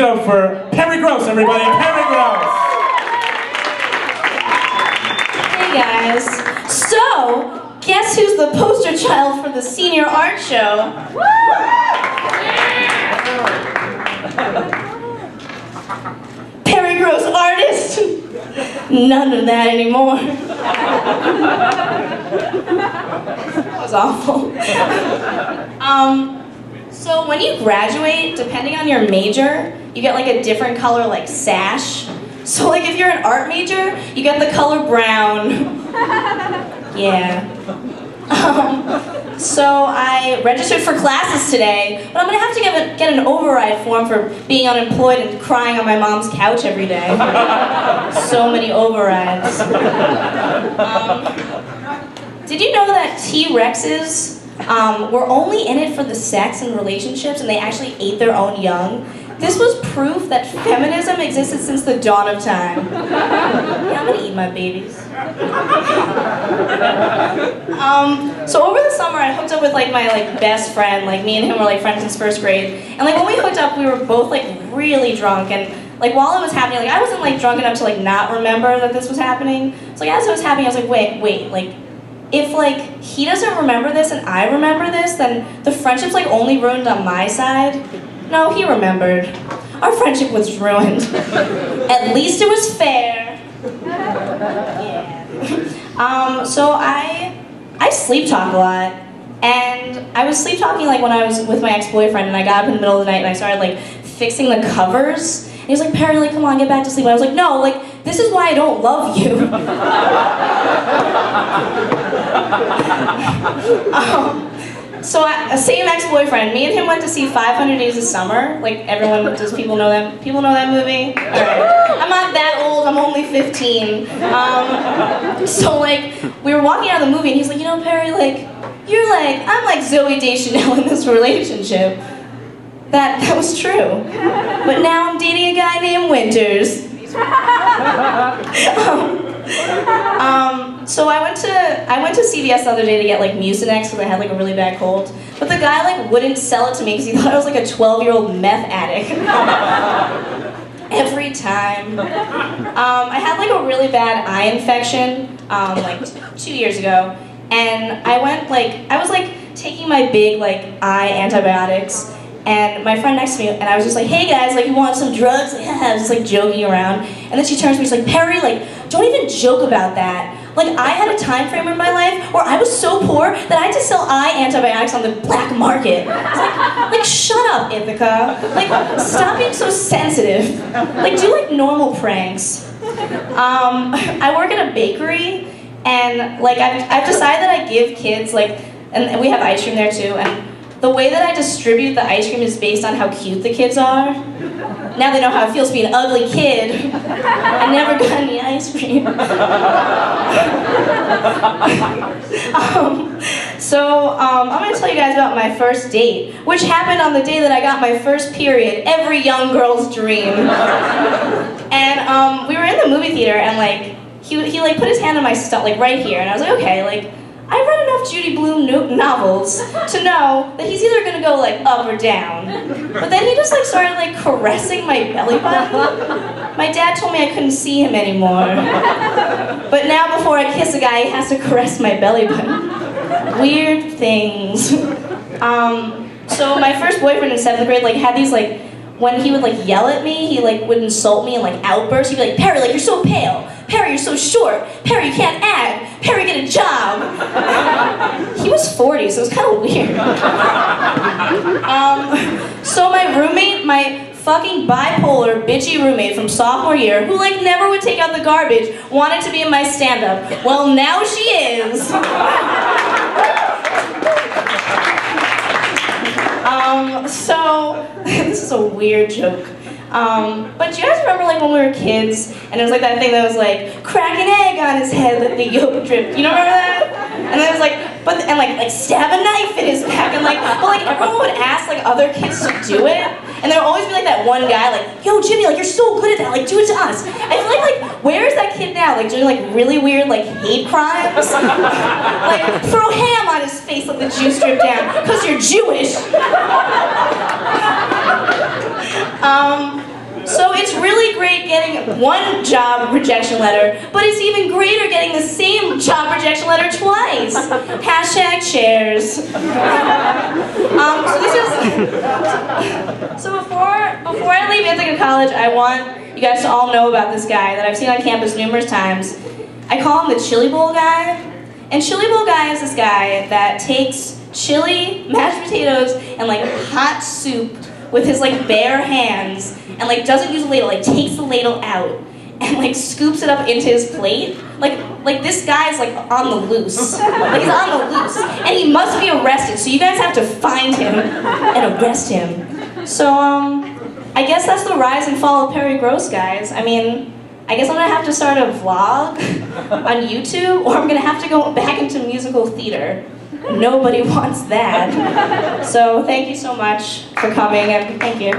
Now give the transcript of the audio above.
up for Perry Gross, everybody. Perry Gross. Hey guys. So, guess who's the poster child for the senior art show? Perry Gross artist. None of that anymore. That was awful. So when you graduate, depending on your major, you get like a different color like sash. So like if you're an art major, you get the color brown. Yeah. So I registered for classes today, but I'm gonna have to get an override form for being unemployed and crying on my mom's couch every day. So many overrides. Did you know that T-Rexes were only in it for the sex and relationships, and they actually ate their own young? This was proof that feminism existed since the dawn of time. Yeah, I'm gonna eat my babies. So over the summer, I hooked up with like my best friend. Like me and him were like friends since first grade. And like when we hooked up, we were both like really drunk. And like while it was happening, like I wasn't like drunk enough to like not remember that this was happening. So like as it was happening, I was like, wait, like if like he doesn't remember this and I remember this, then the friendship's like only ruined on my side. No, he remembered. Our friendship was ruined. At least it was fair. Yeah. So I sleep talk a lot, and I was sleep talking like when I was with my ex-boyfriend, and I got up in the middle of the night and I started like fixing the covers. And he was like, Perry, like come on, get back to sleep. And I was like, no, like this is why I don't love you. So same ex-boyfriend, me and him went to see 500 Days of Summer. Like everyone, does people know that? People know that movie? All right. I'm not that old, I'm only 15. So like, we were walking out of the movie and he's like, you know Perry, like, I'm like Zooey Deschanel in this relationship. That was true. But now I'm dating a guy named Winters. So I went to CVS the other day to get like Mucinex because I had like a really bad cold. But the guy like wouldn't sell it to me because he thought I was like a 12-year-old meth addict. Every time. I had like a really bad eye infection like 2 years ago, and I was like taking my big like eye antibiotics. And my friend next to me, and I was just like, hey guys, like you want some drugs? Yeah, I was just like joking around. And then she turns to me, she's like, Perry, like, don't even joke about that. Like I had a time frame in my life where I was so poor that I had to sell eye antibiotics on the black market. I was like shut up, Ithaca. Like, stop being so sensitive. Like, do like normal pranks. I work at a bakery, and like I've decided that I give kids like, and we have ice cream there too, and the way that I distribute the ice cream is based on how cute the kids are. Now they know how it feels to be an ugly kid. I never got any ice cream. I'm going to tell you guys about my first date, which happened on the day that I got my first period, every young girl's dream. And we were in the movie theater, and like he like put his hand on my stomach, like right here, and I was like, okay, like I've read enough Judy Blume novels to know that he's either gonna go like up or down. But then he just like started like caressing my belly button. My dad told me I couldn't see him anymore. But now before I kiss a guy, he has to caress my belly button. Weird things. So my first boyfriend in 7th grade like had these like, when he would like yell at me, he like would insult me and like outburst. He'd be like, Perry, like you're so pale. Perry, you're so short. Perry, you can't act. Perry, get a job. He was 40, so it was kind of weird. So my roommate, my fucking bipolar, bitchy roommate from sophomore year, who like never would take out the garbage, wanted to be in my stand-up. Well, now she is. So, this is a weird joke. But do you guys remember like when we were kids, and it was like that thing that was like, crack an egg on his head, let the yolk drip. You don't remember that? And then it was like, and like stab a knife in his back, and like, but like everyone would ask like other kids to do it, and there would always be like that one guy like, yo Jimmy, like you're so good at that, like do it to us. I feel like where is that kid now? Like doing like really weird like hate crimes? Like throw ham on his face, let the juice drip down, cause you're Jewish. So it's really great getting one job rejection letter, but it's even greater getting the same job rejection letter twice. Hashtag shares. So before I leave Ithaca College, I want you guys to all know about this guy that I've seen on campus numerous times. I call him the Chili Bowl guy. And Chili Bowl guy is this guy that takes chili, mashed potatoes, and like hot soup with his like bare hands, and like doesn't use a ladle, like takes the ladle out and like scoops it up into his plate. Like this guy's like on the loose. Like he's on the loose. And he must be arrested, so you guys have to find him and arrest him. So I guess that's the rise and fall of Perry Gross, guys. I mean, I guess I'm gonna have to start a vlog on YouTube, or I'm gonna have to go back into musical theater. Nobody wants that. So thank you so much for coming, and thank you.